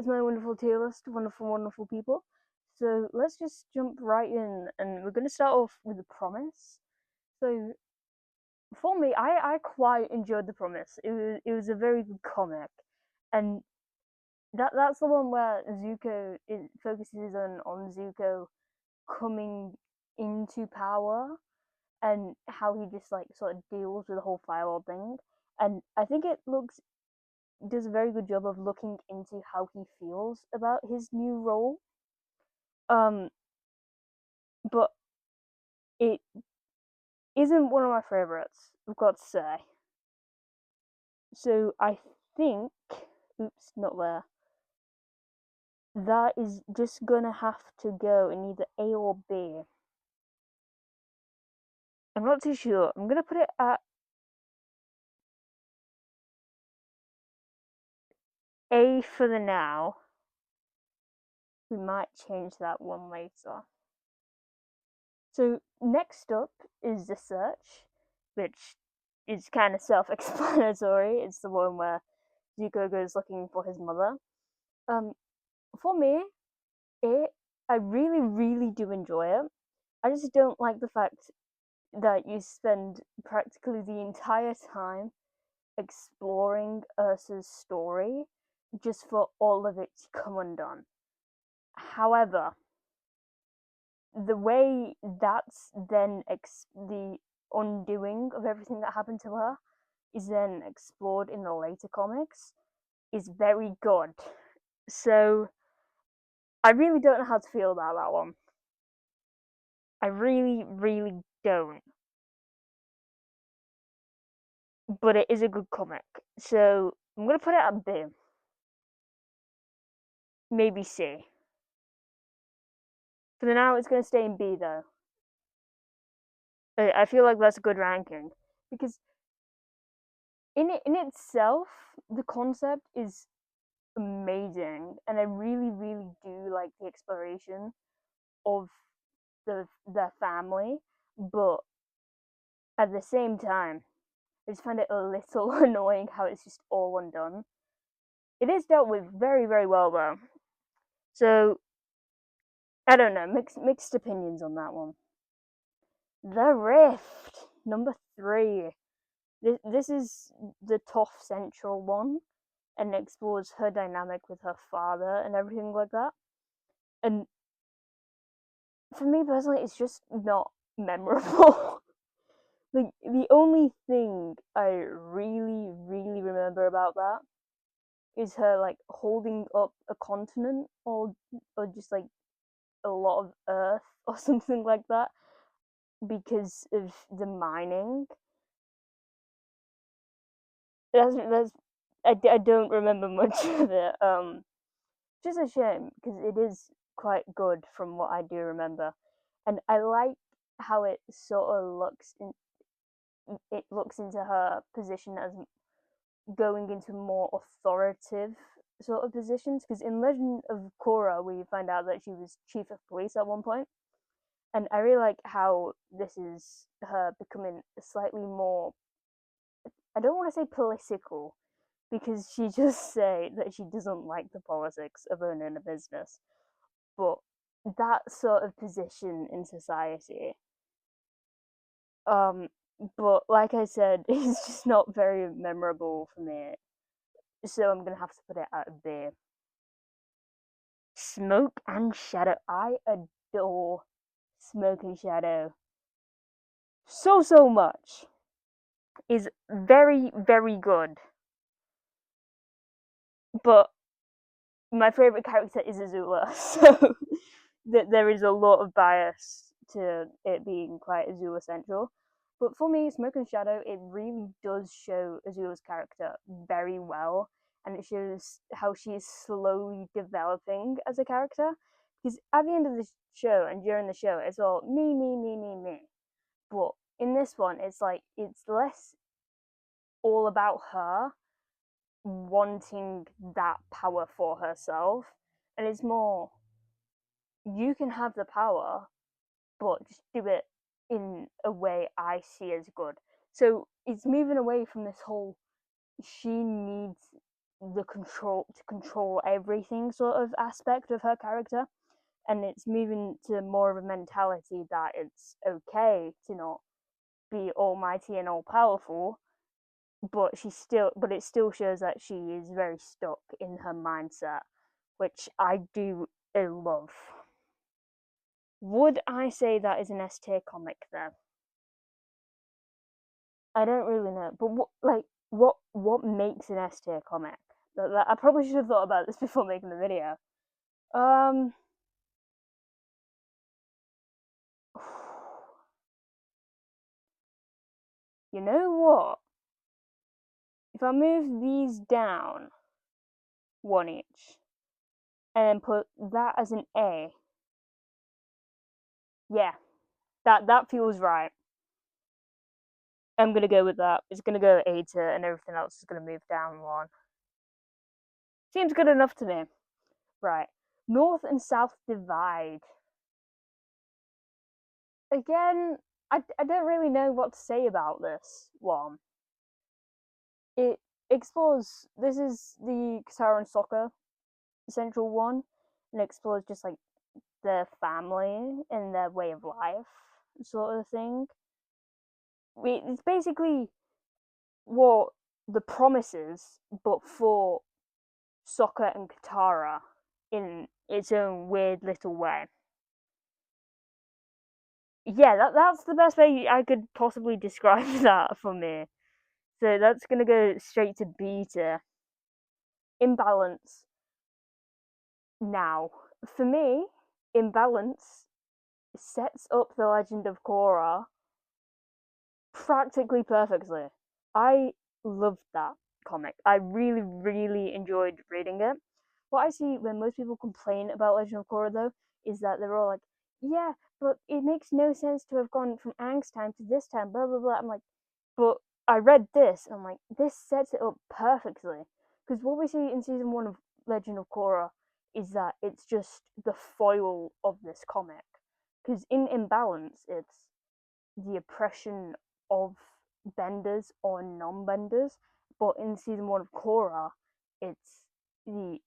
is my wonderful tier list, wonderful people. So let's just jump right in, and we're going to start off with The Promise. So for me, I quite enjoyed The Promise. It was a very good comic, and that's the one where Zuko it focuses on Zuko coming into power and how he just like sort of deals with the whole firewall thing. And I think it looks does a very good job of looking into how he feels about his new role. Um, but it isn't one of my favorites, I've got to say. So I think, oops, not there. That is just gonna have to go in either A or B. I'm not too sure. I'm gonna put it at A for the now. We might change that one later. So next up is The Search, which is kind of self-explanatory. It's the one where Zuko goes looking for his mother. Um, for me, I really, really do enjoy it. I just don't like the fact that you spend practically the entire time exploring Ursa's story just for all of it to come undone. However, the way that's then the undoing of everything that happened to her is then explored in the later comics is very good. So I really don't know how to feel about that one. I really, really don't. But it is a good comic. So I'm gonna put it at B. Maybe C. For now, it's gonna stay in B though. I feel like that's a good ranking because in itself, the concept is amazing, and I really, really do like the exploration of the family. But at the same time, I just find it a little annoying how it's just all undone. It is dealt with very, very well though. So I don't know, mixed opinions on that one. The Rift, number 3. This is the Toph Central one, and explores her dynamic with her father and everything like that. And for me personally, it's just not memorable. Like the only thing I really, really remember about that is her like holding up a continent or just like a lot of earth or something like that because of the mining. That's I don't remember much of it. Which is a shame because it is quite good from what I do remember, and I like how it sort of looks into her position as going into more authoritative sort of positions. Because in Legend of Korra, we find out that she was chief of police at one point, and I really like how this is her becoming slightly more. I don't want to say political because she just say that she doesn't like the politics of owning a business, but that sort of position in society. Um, but like I said, it's just not very memorable for me. So I'm gonna have to put it at B. Smoke and Shadow. I adore Smoke and Shadow so much. Is very very good. But my favorite character is Azula, so there is a lot of bias to it being quite Azula central. But for me, Smoke and Shadow, it really does show Azula's character very well, and it shows how she is slowly developing as a character. Because at the end of the show and during the show, it's all me. But in this one, it's like it's less all about her wanting that power for herself, and it's more you can have the power, but just do it in a way I see as good. So it's moving away from this whole she needs the control everything sort of aspect of her character, and it's moving to more of a mentality that it's okay to not be almighty and all powerful, but it still shows that she is very stuck in her mindset, which I do love. Would I say that is an S tier comic though? I don't really know, but what makes an S tier comic? I probably should have thought about this before making the video. Um, you know what? If I move these down one each and then put that as an A, yeah, that feels right. I'm gonna go with that. It's gonna go A tier, and everything else is gonna move down one. Seems good enough to me. Right. North and South divide. Again, I don't really know what to say about this one. It explores. This is the Katara and Sokka central one, and explores just like their family and their way of life, sort of thing. It's basically what the promises, but for Sokka and Katara in its own weird little way. Yeah, that's the best way I could possibly describe that for me. So that's gonna go straight to B tier. Imbalance. Now, for me, Imbalance sets up the Legend of Korra practically perfectly. I loved that comic. I really, really enjoyed reading it. What I see when most people complain about Legend of Korra, though, is that they're all like, yeah, but it makes no sense to have gone from Aang's time to this time, blah, blah, blah. I'm like, but I read this, and I'm like, this sets it up perfectly. Because what we see in season one of Legend of Korra is that it's just the foil of this comic. Because in Imbalance, it's the oppression of benders on non-benders, but in season one of Korra, it's the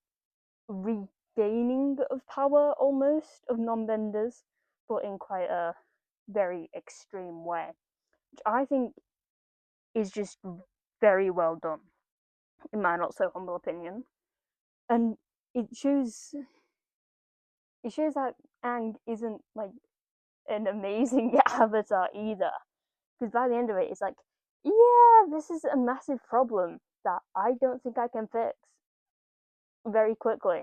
regaining of power almost of non-benders, but in quite a very extreme way, which I think is just very well done, in my not so humble opinion. And it shows that Aang isn't like an amazing avatar either. Because by the end of it, it's like, yeah, this is a massive problem that I don't think I can fix very quickly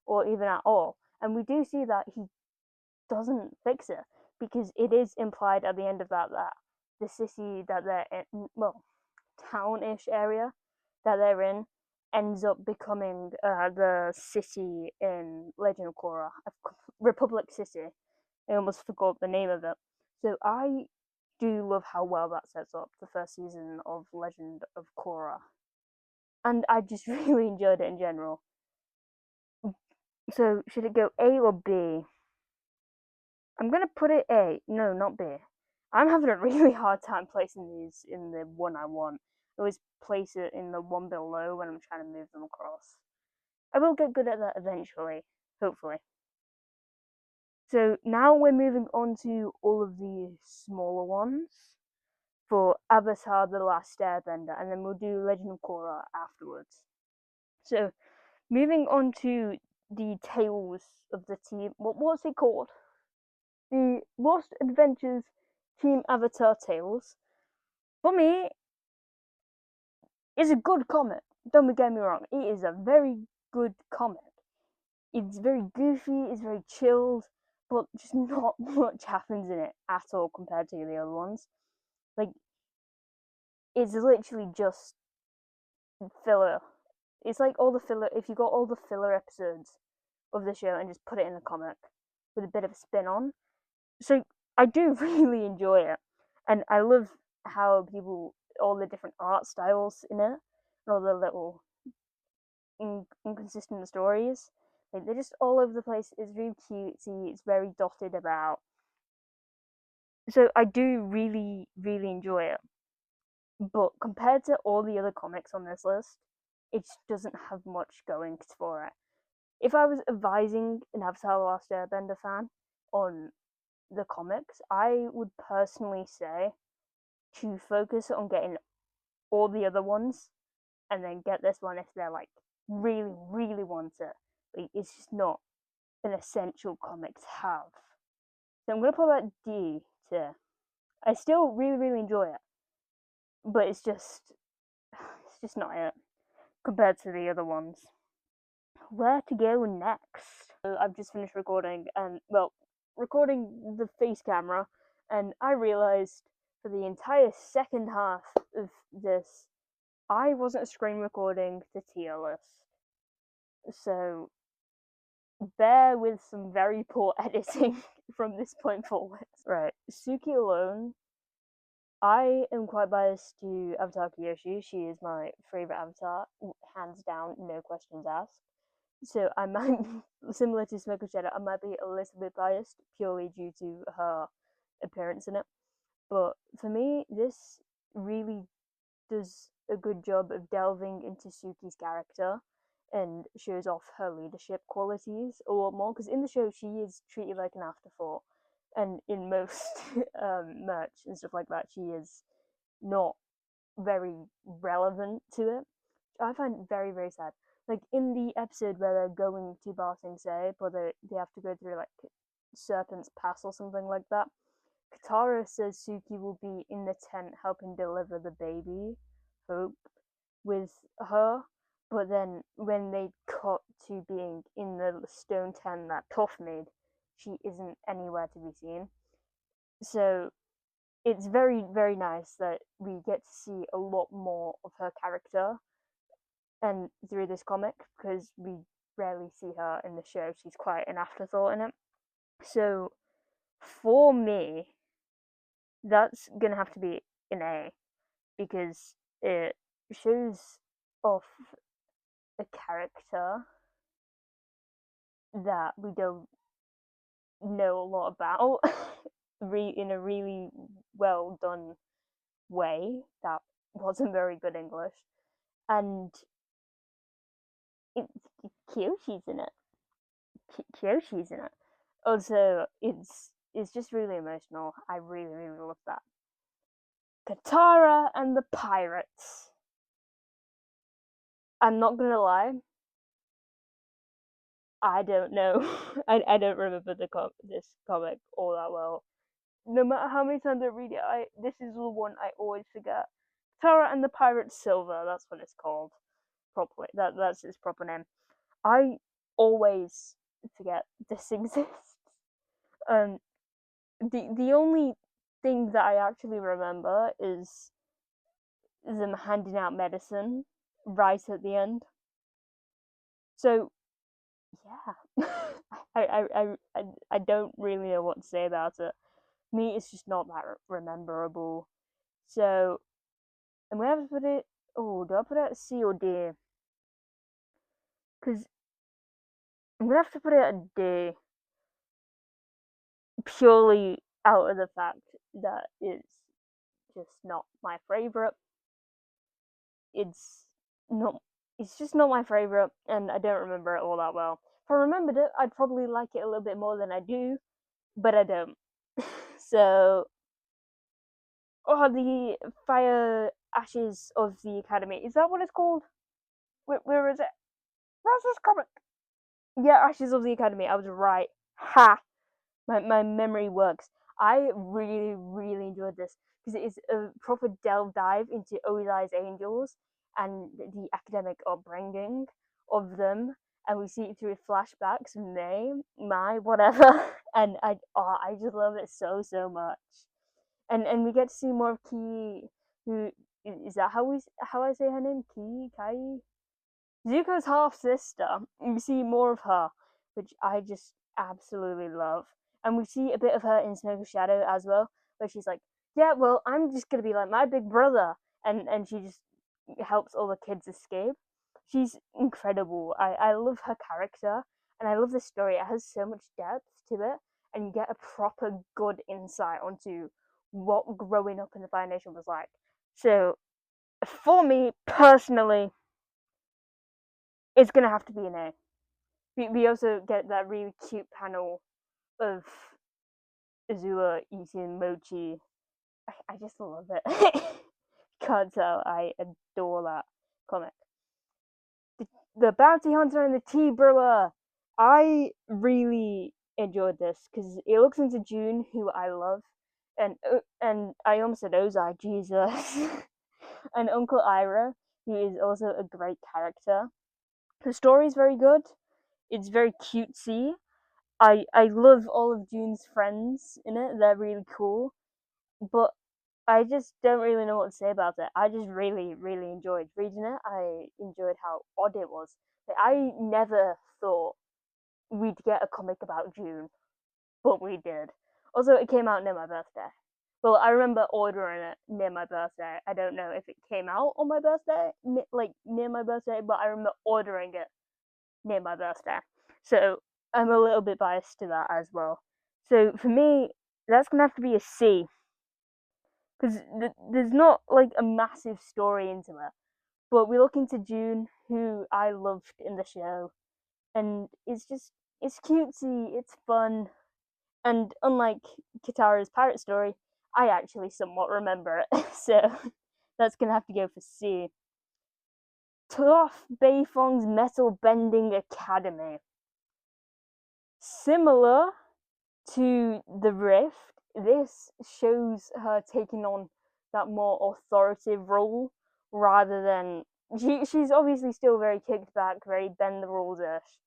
or even at all. And we do see that he doesn't fix it because it is implied at the end of that the city that they're in, well, townish area that they're in ends up becoming the city in Legend of Korra, Republic City. I almost forgot the name of it. So I do love how well that sets up the first season of Legend of Korra. And I just really enjoyed it in general. So should it go A or B? I'm gonna put it A. No, not B. I'm having a really hard time placing these in the one I want. I always place it in the one below when I'm trying to move them across. I will get good at that eventually, hopefully. So now we're moving on to all of the smaller ones for Avatar: The Last Airbender, and then we'll do Legend of Korra afterwards. So moving on to the tales of the team. What's it called? The Lost Adventures Team Avatar Tales. For me, is a good comic. Don't get me wrong, it is a very good comic. It's very goofy, it's very chilled, but just not much happens in it at all compared to the other ones. Like, it's literally just filler. It's like all the filler, if you got all the filler episodes of the show and just put it in a comic with a bit of a spin on. So I do really enjoy it. And I love how all the different art styles in it, and all the little inconsistent stories. Like, they're just all over the place. It's really cutesy. It's very dotted about. So I do really, really enjoy it. But compared to all the other comics on this list, it doesn't have much going for it. If I was advising an Avatar: The Last Airbender fan on the comics, I would personally say to focus on getting all the other ones and then get this one if they're like really, really want it. Like, it's just not an essential comic to have. So I'm gonna put that D tier. I still really, really enjoy it, but it's just not it compared to the other ones. Where to go next? I've just finished recording, and well, recording the face camera, and I realized for the entire second half of this, I wasn't screen recording the tier list. So bear with some very poor editing from this point forward. Right, Suki alone. I am quite biased to Avatar Kyoshi. She is my favorite Avatar, hands down, no questions asked. So I might, similar to Smoke Shadow, I might be a little bit biased purely due to her appearance in it. But for me, this really does a good job of delving into Suki's character and shows off her leadership qualities a lot more. Because in the show, she is treated like an afterthought, and in most merch and stuff like that, she is not very relevant to it. I find it very, very sad. Like in the episode where they're going to Ba Sing Se, but they have to go through like Serpent's Pass or something like that. Katara says Suki will be in the tent helping deliver the baby, Hope, with her. But then when they cut to being in the stone tent that Toph made, she isn't anywhere to be seen. So it's very, very nice that we get to see a lot more of her character and through this comic because we rarely see her in the show. She's quite an afterthought in it. So for me, that's gonna have to be an A because it shows off a character that we don't know a lot about in a really well done way that wasn't very good English, and it, Kyoshi's in it. Kyoshi's in it. Also, it's just really emotional. I really, really love that. Katara and the Pirates. I'm not gonna lie. I don't know. I don't remember this comic all that well. No matter how many times I read it, this is the one I always forget. Katara and the Pirates Silver. That's what it's called properly. That's its proper name. I always forget this exists. The only thing that I actually remember is them handing out medicine right at the end. So yeah, I don't really know what to say about it. Me, it's just not that rememberable. So I'm gonna have to put it. Oh, do I put it at C or D? Because I'm gonna have to put it at D purely out of the fact that it's just not my favorite. It's not. It's just not my favorite, and I don't remember it all that well. If I remembered it, I'd probably like it a little bit more than I do, but I don't. So, oh, the Fire Ashes of the Academy. Is that what it's called? Where is it? Where's this comic? Yeah, Ashes of the Academy. I was right. Ha! My memory works. I really, really enjoyed this because it is a proper delve dive into Ozai's angels and the academic upbringing of them. And we see it through flashbacks, Mai, whatever. And I just love it so, so much. And we get to see more of Ki, who is that how I say her name? Kai? Zuko's half sister. We see more of her, which I just absolutely love. And we see a bit of her in Smoke Shadow as well, where she's like, "Yeah, well, I'm just gonna be like my big brother," and she just helps all the kids escape. She's incredible. I love her character, and I love the story. It has so much depth to it, and you get a proper good insight onto what growing up in the Fire Nation was like. So, for me personally, it's gonna have to be an A. We also get that really cute panel of Azula eating mochi. I just love it. Can't tell, I adore that comic. The Bounty Hunter and the Tea Brewer. I really enjoyed this because it looks into June, who I love, and I almost said Ozai, Jesus, and Uncle Ira, who is also a great character. The story is very good. It's very cutesy. I love all of June's friends in it. They're really cool. But I just don't really know what to say about it. I just really, really enjoyed reading it. I enjoyed how odd it was. Like, I never thought we'd get a comic about June, but we did. Also, it came out near my birthday. Well, I remember ordering it near my birthday. I don't know if it came out on my birthday, like near my birthday, but I remember ordering it near my birthday. So I'm a little bit biased to that as well. So for me, that's gonna have to be a C because there's not like a massive story into it. But we look into June, who I loved in the show, and it's cutesy, it's fun, and unlike Katara's pirate story, I actually somewhat remember it, so that's gonna have to go for C. Toph Beifong's Metal Bending Academy. Similar to the Rift, this shows her taking on that more authoritative role rather than she's obviously still very kicked back, very bend the rules-ish,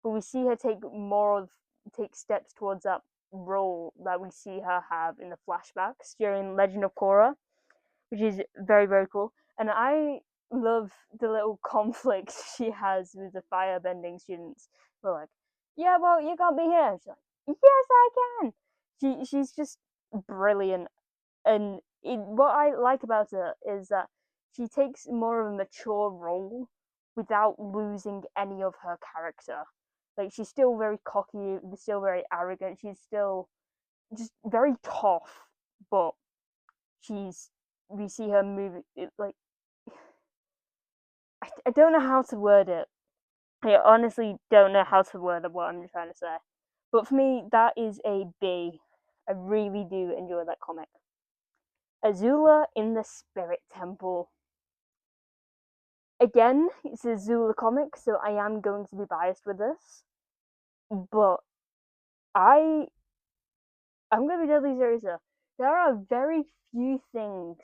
but we see her take steps towards that role that we see her have in the flashbacks during Legend of Korra, which is very, very cool. And I love the little conflicts she has with the firebending students. They're like, yeah, well, you can't be here. She's like, yes, I can. She's just brilliant. And what I like about her is that she takes more of a mature role without losing any of her character. Like, she's still very cocky, still very arrogant. She's still just very tough, but she's we see her move it like I don't know how to word it. I honestly don't know how to word what I'm trying to say. But for me, that is a B. I really do enjoy that comic. Azula in the Spirit Temple. Again, it's a Azula comic, so I am going to be biased with this. But I I'm gonna be deadly serious here. There are very few things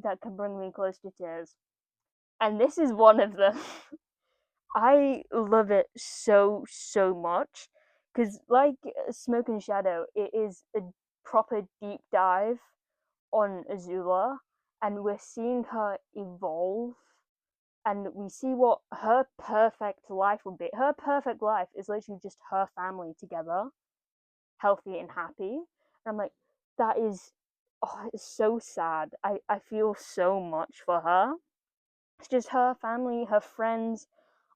that can bring me close to tears. And this is one of them. I love it so, so much. Because, like Smoke and Shadow, it is a proper deep dive on Azula, and we're seeing her evolve, and we see what her perfect life would be. Her perfect life is literally just her family together, healthy and happy. And I'm like, that is, oh, it's so sad. I feel so much for her. It's just her family, her friends,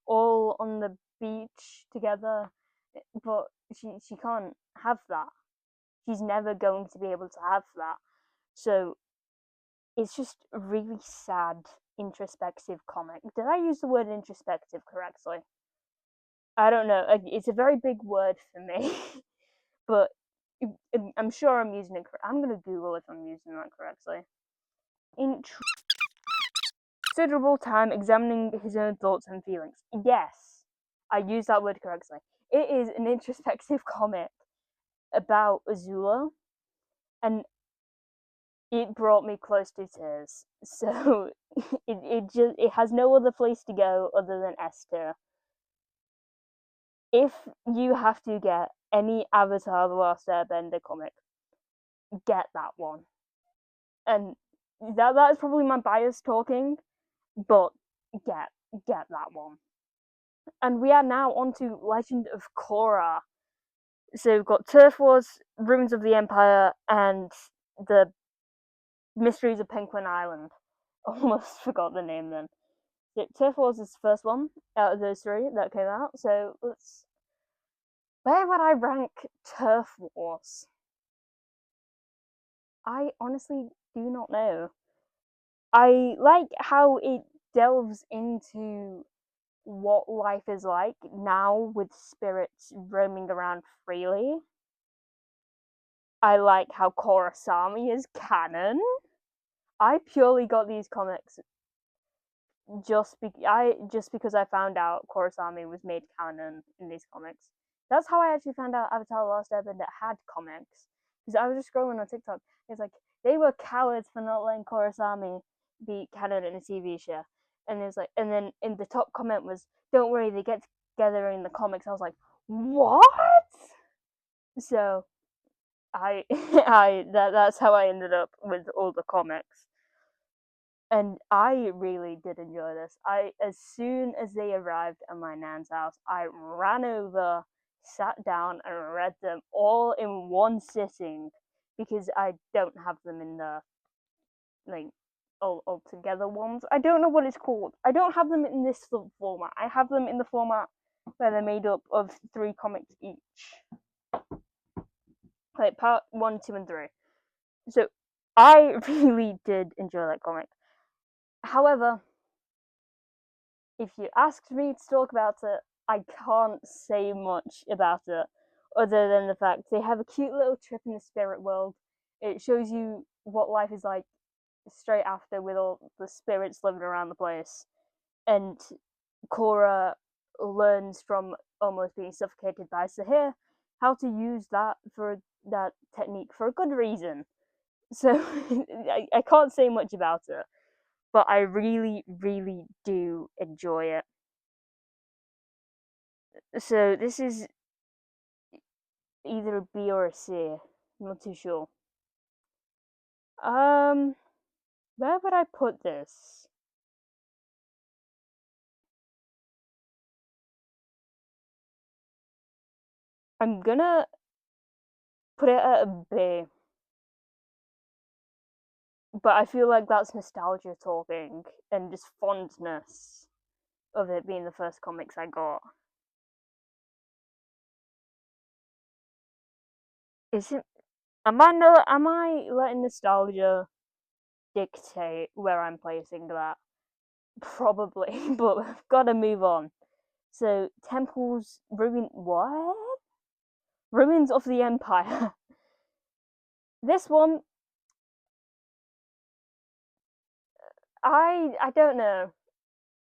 all on the beach together, but she can't have that. She's never going to be able to have that. So it's just a really sad introspective comic. Did I use the word introspective correctly? I don't know. It's a very big word for me, but I'm sure I'm using it. I'm gonna Google if I'm using that correctly. Considerable time examining his own thoughts and feelings. Yes, I use that word correctly. It is an introspective comic about Azula, and it brought me close to tears. So it has no other place to go other than S tier. If you have to get any Avatar: The Last Airbender comic, get that one. And that's probably my bias talking, but get that one. And we are now on to Legend of Korra. So we've got Turf Wars, Ruins of the Empire, and the Mysteries of Penguin Island. Almost forgot the name then. So Turf Wars is the first one out of those three that came out. So let's. Where would I rank Turf Wars? I honestly do not know. I like how it delves into what life is like now with spirits roaming around freely. I like how Korra is canon. I purely got these comics just because I found out Korra was made canon in these comics. That's how I actually found out Avatar: The Last Airbender had comics. Because I was just scrolling on TikTok. It's like they were cowards for not letting Korra be canon in a TV show. And it's like, and then in the top comment was, "Don't worry, they get together in the comics." I was like, "What?" So that's how I ended up with all the comics. And I really did enjoy this. As soon as they arrived at my nan's house, I ran over, sat down, and read them all in one sitting because I don't have them in the like all together ones. I don't know what it's called. I don't have them in this format. I have them in the format where they're made up of 3 comics each, like part 1, 2, and 3. So I really did enjoy that comic. However, if you asked me to talk about it, I can't say much about it other than the fact they have a cute little trip in the spirit world. It shows you what life is like straight after with all the spirits living around the place. And Korra learns from almost being suffocated by Sahir how to use that technique for a good reason. So I can't say much about it, but I really, really do enjoy it. So this is either a B or a C. I'm not too sure. Um, where would I put this? I'm gonna put it at a B, but I feel like that's nostalgia talking and just fondness of it being the first comics I got. Is it? Am I letting nostalgia dictate where I'm placing that? Probably, but I've got to move on. So temples ruin what? Ruins of the Empire. This one, I don't know.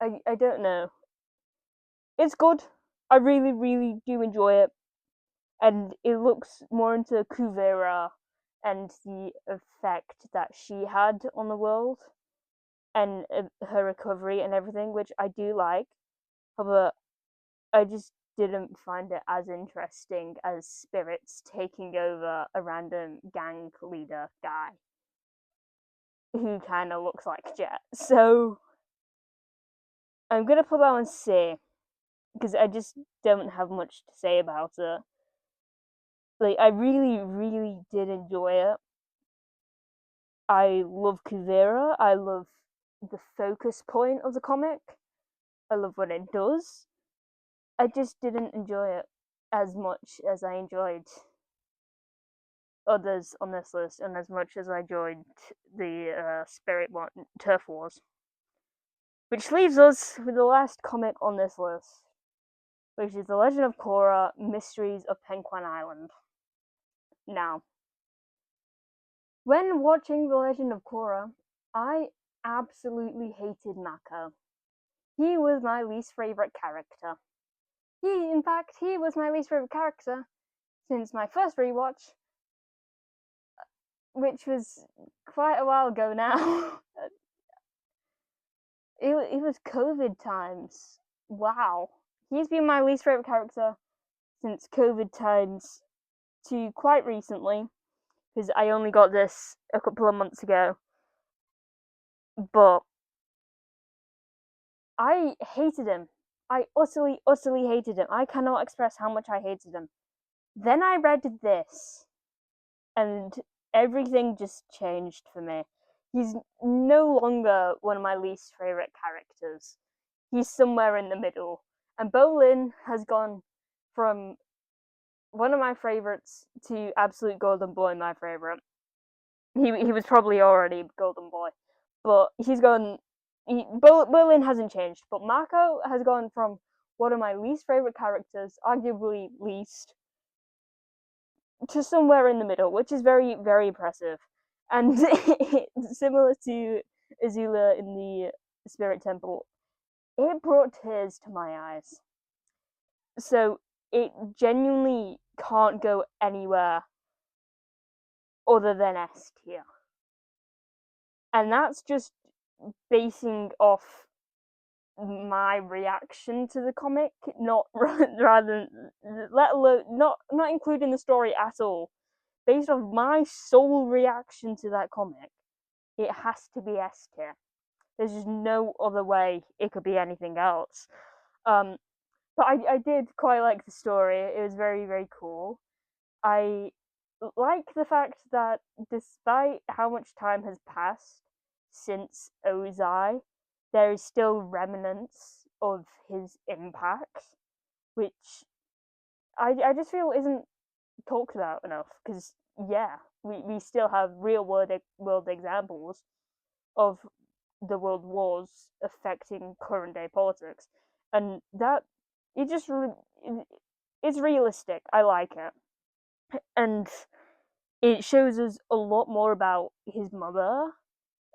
I don't know. It's good. I really really do enjoy it, and it looks more into Kuvera and the effect that she had on the world and her recovery and everything, which I do like. However, I just didn't find it as interesting as spirits taking over a random gang leader guy who kind of looks like Jet. So I'm gonna put that on C because I just don't have much to say about it. Like I really, really did enjoy it. I love Kuvera. I love the focus point of the comic. I love what it does. I just didn't enjoy it as much as I enjoyed others on this list, and as much as I enjoyed the Spirit one, Turf Wars. Which leaves us with the last comic on this list, which is The Legend of Korra: Mysteries of Penguin Island. Now, when watching The Legend of Korra, I absolutely hated Mako. He was my least favorite character. In fact, he was my least favorite character since my first rewatch, which was quite a while ago now. It was COVID times. Wow. He's been my least favorite character since COVID times to quite recently, because I only got this a couple of months ago. But I hated him. I utterly, utterly hated him. I cannot express how much I hated him. Then I read this, and everything just changed for me. He's no longer one of my least favorite characters. He's somewhere in the middle. And Bolin has gone from one of my favorites to absolute Golden Boy, my favorite. He was probably already Golden Boy, but he's gone Berlin hasn't changed, but Mako has gone from one of my least favorite characters, arguably least, to somewhere in the middle, which is very, very impressive. And similar to Azula in the Spirit Temple, it brought tears to my eyes. So it genuinely can't go anywhere other than S tier. And that's just basing off my reaction to the comic, not rather let alone not including the story at all. Based off my sole reaction to that comic, it has to be S tier. There's just no other way it could be anything else. Um, but I did quite like the story. It was very, very cool. I like the fact that despite how much time has passed since Ozai, there is still remnants of his impact, which I just feel isn't talked about enough. Because yeah, we still have real world examples of the world wars affecting current day politics, and that it just it's realistic. I like it, and it shows us a lot more about his mother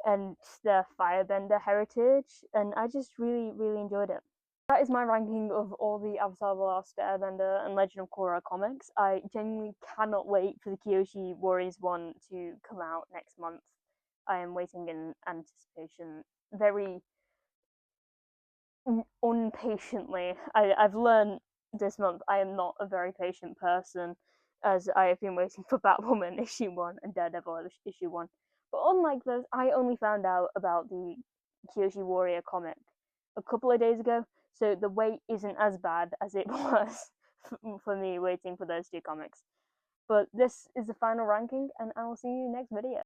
and their firebender heritage, and I just really, really enjoyed it. That is my ranking of all the Avatar: The Last Airbender and Legend of Korra comics. I genuinely cannot wait for the Kyoshi Warriors one to come out next month. I am waiting in anticipation very unpatiently. I've learned this month I am not a very patient person, as I have been waiting for Batwoman issue 1 and Daredevil issue 1. But unlike those, I only found out about the Kyoshi Warrior comic a couple of days ago, so the wait isn't as bad as it was for me waiting for those two comics. But this is the final ranking, and I will see you next video.